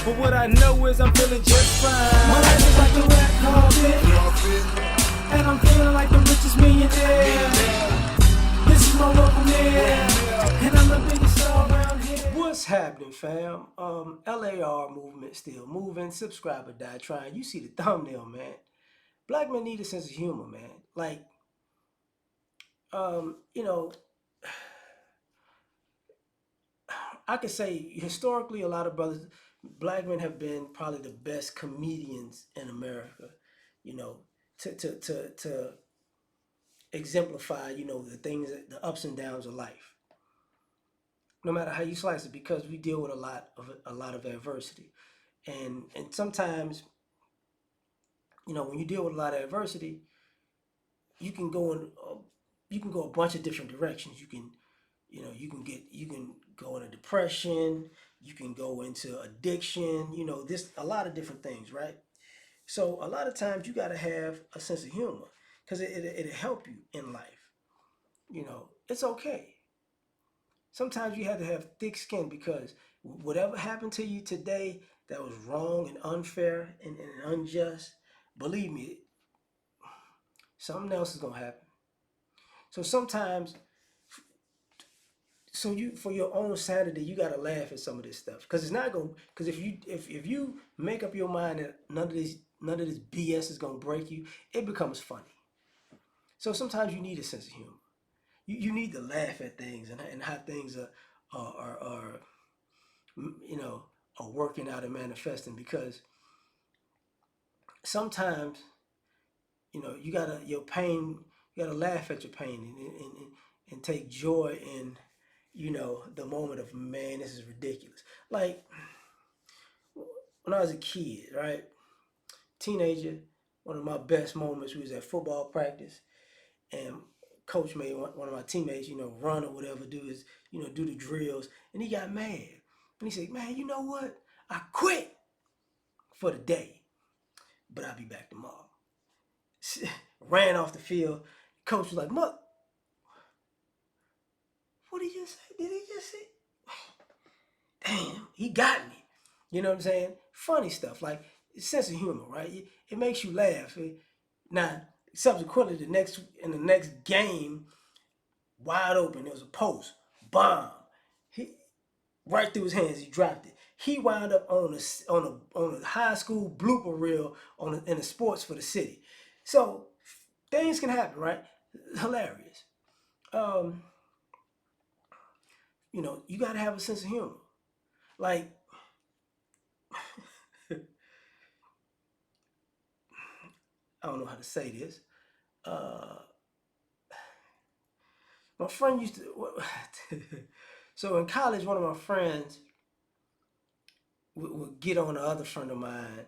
But what I know is I'm feeling just fine. My life is like a red carpet, and I'm feeling like the richest millionaire. This is my local mayor, and I'm the biggest star around here. What's happening, fam? L.A.R. movement still moving. Subscribe or die trying. You see the thumbnail, man. Black men need a sense of humor, man. Like, you know, I could say historically, a lot of black men have been probably the best comedians in America. You know, to exemplify, the things, the ups and downs of life. No matter how you slice it, because we deal with a lot of adversity, and sometimes, when you deal with a lot of adversity, you can go in you can go a bunch of different directions. You can go into depression. You can go into addiction. This a lot of different things, right? So a lot of times you got to have a sense of humor because it'll help you in life. It's okay. Sometimes you have to have thick skin because whatever happened to you today that was wrong and unfair and unjust, believe me, something else is gonna happen. So sometimes, for your own sanity, you gotta laugh at some of this stuff because it's not gonna. Because if you make up your mind that none of this BS is gonna break you, it becomes funny. So sometimes you need a sense of humor. You need to laugh at things and how things are you know are working out and manifesting because sometimes you gotta laugh at your pain and take joy in the moment of, man, this is ridiculous. Like when I was a kid, right, teenager, one of my best moments was at football practice, and coach made one of my teammates run or whatever, do the drills, and he got mad and he said, man, you know what, I quit for the day, but I'll be back tomorrow. Ran off the field. Coach was like, "Muck, what did he just say? Did he just say?" Damn, he got me. You know what I'm saying? Funny stuff, like sense of humor, right? It makes you laugh. Now, subsequently, in the next game, wide open, there was a post, bomb, he right through his hands. He dropped it. He wound up on a high school blooper reel in the sports for the city. So things can happen, right? Hilarious. Um, you got to have a sense of humor. Like, I don't know how to say this. Uh, my friend used to. So in college, one of my friends would get on the other friend of mine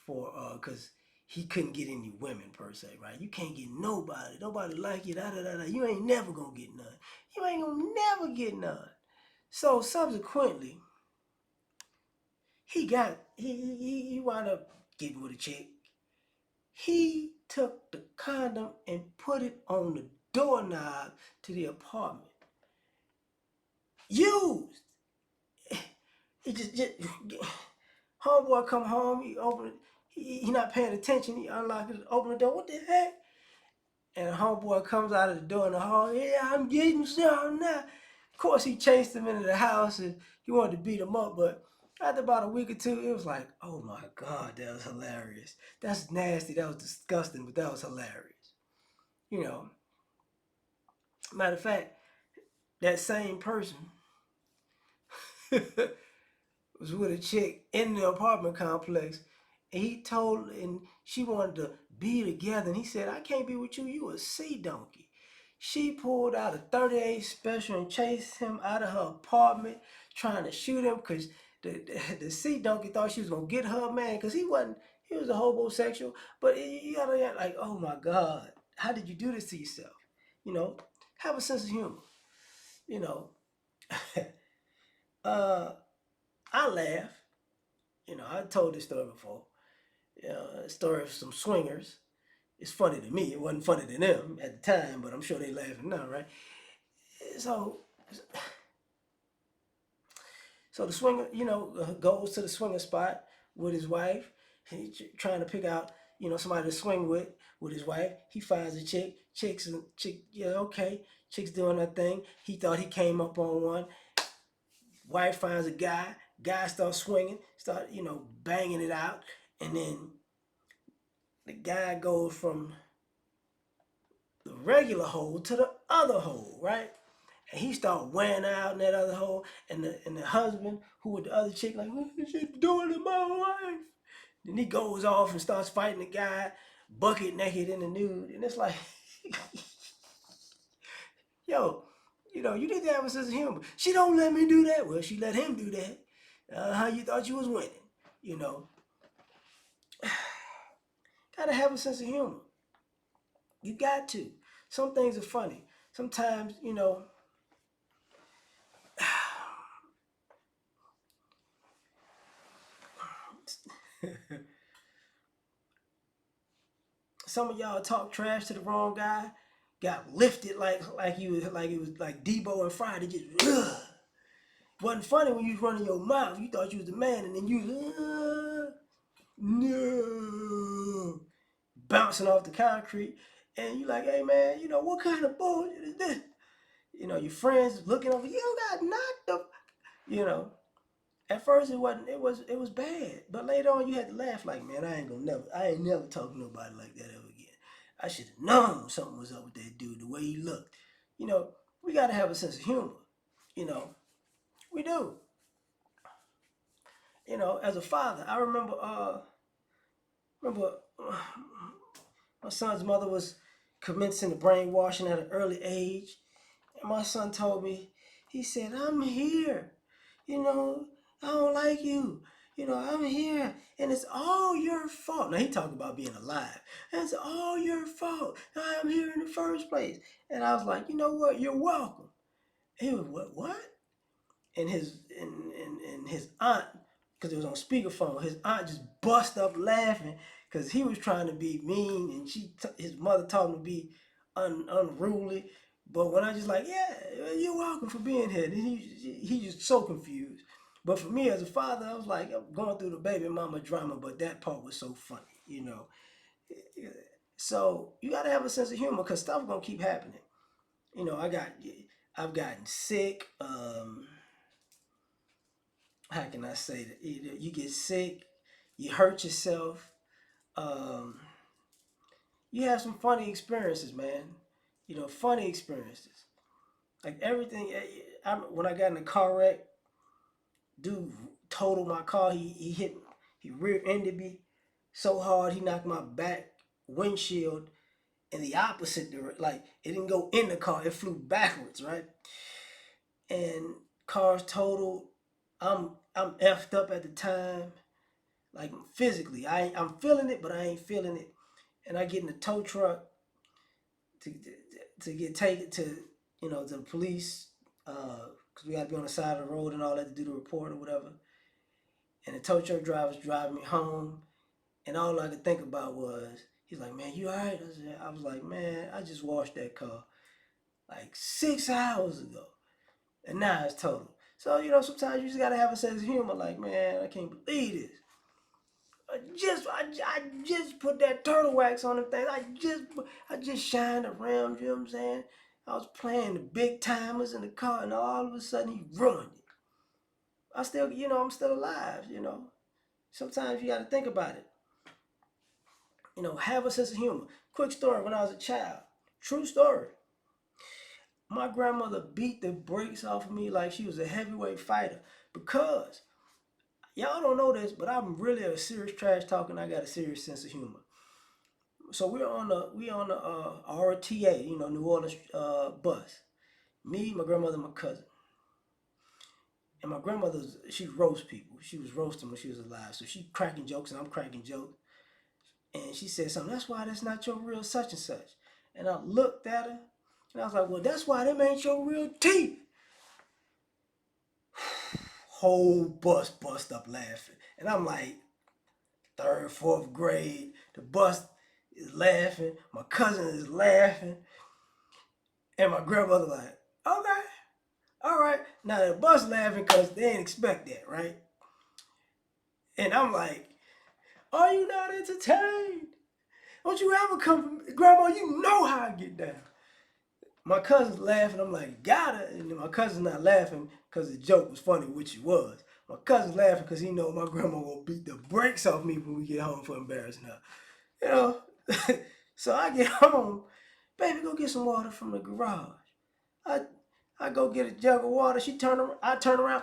for because he couldn't get any women per se, right? You can't get nobody like you. Da da da da. You ain't never gonna get none. You ain't gonna never get none. So subsequently, he wound up getting with a chick. He took the condom and put it on the doorknob to the apartment. Used. He just homeboy come home. He open it. He not paying attention. He unlock it, open the door. What the heck? And the homeboy comes out of the door in the hall. Yeah, I'm getting some now. Of course, he chased him into the house and he wanted to beat him up, but after about a week or two, it was like, oh my God, that was hilarious. That's nasty. That was disgusting, but that was hilarious. You know, matter of fact, that same person was with a chick in the apartment complex, and she wanted to be together, and he said, I can't be with you. You a sea donkey. She pulled out a 38 special and chased him out of her apartment, trying to shoot him because the sea donkey thought she was gonna get her man because he wasn't. He was a homosexual, but you gotta get like, oh my God, how did you do this to yourself? You know, have a sense of humor. You know, uh, I laugh. I told this story before. A story of some swingers. It's funny to me. It wasn't funny to them at the time, but I'm sure they laughing now, right? So, So the swinger, goes to the swinger spot with his wife. He trying to pick out, somebody to swing with his wife. He finds a chick. Yeah, okay. Chick's doing her thing. He thought he came up on one. Wife finds a guy. Guy starts swinging. Start, banging it out, and then the guy goes from the regular hole to the other hole, right? And he started wearing out in that other hole, and the husband, who with the other chick, like, what is she doing to my wife? Then he goes off and starts fighting the guy, bucket naked in the nude, and it's like, yo, you need to have a sense of humor. She don't let me do that. Well, she let him do that. How you thought you was winning? You know, gotta have a sense of humor. You got to. Some things are funny. Sometimes, some of y'all talk trash to the wrong guy, got lifted like it was like Debo and Friday, just wasn't funny when you was running your mouth. You thought you was the man, and then you no bouncing off the concrete, and you like, hey man, what kind of bullshit is this? Your friends looking over, you got knocked up. You know, at first it wasn't. It was bad, but later on you had to laugh like, man, I ain't never talking to nobody like that ever again. I should have known something was up with that dude, the way he looked. You know, we got to have a sense of humor. You know, we do. As a father, I remember my son's mother was commencing the brainwashing at an early age, and my son told me, he said, I'm here. You know, I don't like you. I'm here, and it's all your fault. Now he talked about being alive, and it's all your fault. I'm here in the first place. And I was like, you know what? You're welcome. He was, what? And his aunt, because it was on speakerphone, his aunt just bust up laughing because he was trying to be mean, and his mother taught him to be unruly. But when I just like, yeah, you're welcome for being here, and he just so confused. But for me as a father, I was like, I'm going through the baby mama drama, but that part was so funny. So you gotta have a sense of humor because stuff gonna keep happening. You know, I got, I've gotten sick. How can I say that? You get sick, you hurt yourself. Um, you have some funny experiences, man. Funny experiences. Like everything. When I got in a car wreck, dude totaled my car. He rear-ended me so hard he knocked my back windshield in the opposite direction. Like it didn't go in the car, it flew backwards, right? And car's totaled. I'm effed up at the time, like physically. I'm feeling it, but I ain't feeling it. And I get in the tow truck to get taken to the police, because we got to be on the side of the road and all that to do the report or whatever. And the tow truck driver's driving me home, and all I could think about was, he's like, man, you all right? I was like, man, I just washed that car like 6 hours ago, and now it's total. So sometimes you just gotta have a sense of humor. Like, man, I can't believe this. I just put that turtle wax on the thing. I just shined around. You know what I'm saying? I was playing the big timers in the car, and all of a sudden he ruined it. I'm still alive. Sometimes you got to think about it. Have a sense of humor. Quick story: when I was a child, true story. My grandmother beat the brakes off of me like she was a heavyweight fighter because y'all don't know this, but I'm really a serious trash talker, and I got a serious sense of humor. So we're on the RTA, New Orleans bus. Me, my grandmother, and my cousin. And my she roasts people. She was roasting when she was alive. So she cracking jokes and I'm cracking jokes. And she said something, that's why that's not your real such and such. And I looked at her and I was like, well, that's why them ain't your real teeth. Whole bus bust up laughing. And I'm like, third, fourth grade. The bus is laughing. My cousin is laughing. And my grandmother like, okay. All right. Now the bus laughing because they didn't expect that, right? And I'm like, are you not entertained? Don't you ever come from Grandma, you know how I get down. My cousin's laughing, I'm like, got it. And my cousin's not laughing because the joke was funny, which it was. My cousin's laughing because he know my grandma will beat the brakes off me when we get home for embarrassing her. You know? So I get home, baby, go get some water from the garage. I I go get a jug of water. She turn around. I turn around.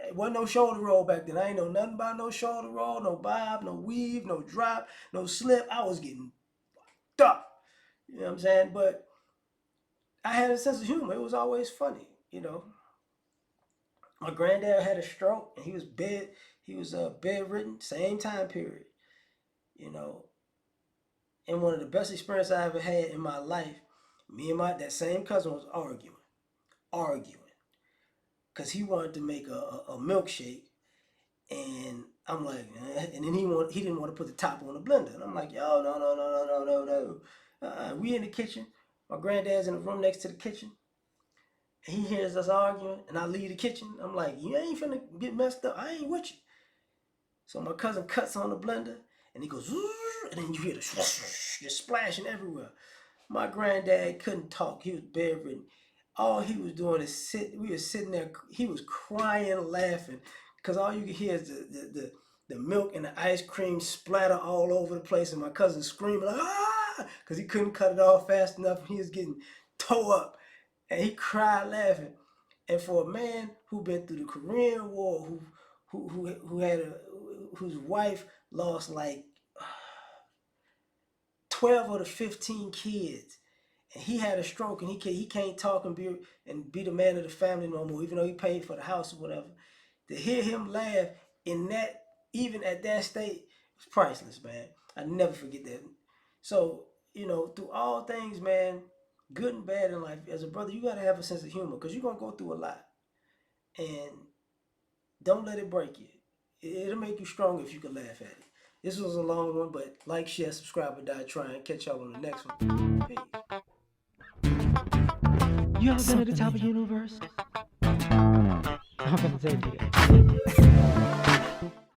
It wasn't no shoulder roll back then. I ain't know nothing about no shoulder roll, no bob, no weave, no drop, no slip. I was getting stuck. You know what I'm saying? But I had a sense of humor. It was always funny. You know, my granddad had a stroke and he was bedridden. Same time period. You know, and one of the best experiences I ever had in my life. Me and my that same cousin was arguing, because he wanted to make a milkshake, and I'm like, and then he didn't want to put the top on the blender, and I'm like, yo, no, no, no, no, no, no, no. We in the kitchen. My granddad's in the room next to the kitchen. And he hears us arguing, and I leave the kitchen. I'm like, you ain't finna get messed up. I ain't with you. So my cousin cuts on the blender, and he goes, and then you hear the just splashing everywhere. My granddad couldn't talk. He was bedridden. All he was doing is sit. We were sitting there. He was crying, laughing, because all you could hear is the milk and the ice cream splatter all over the place, and my cousin screaming like, ah, because he couldn't cut it off fast enough. He was getting tore up, and he cried laughing. And for a man who been through the Korean War, who had whose wife lost like 12 of the 15 kids, and he had a stroke, and he can't talk and be the man of the family no more, even though he paid for the house or whatever. To hear him laugh in that, even at that state, was priceless, man. I never forget that. So, through all things, man, good and bad in life, as a brother, you gotta have a sense of humor, because you're gonna go through a lot, and don't let it break you. It'll make you stronger if you can laugh at it. This was a long one, but like, share, subscribe, or die trying. Catch y'all on the next one. Peace. You ever been to the top of the universe? I'm gonna take you.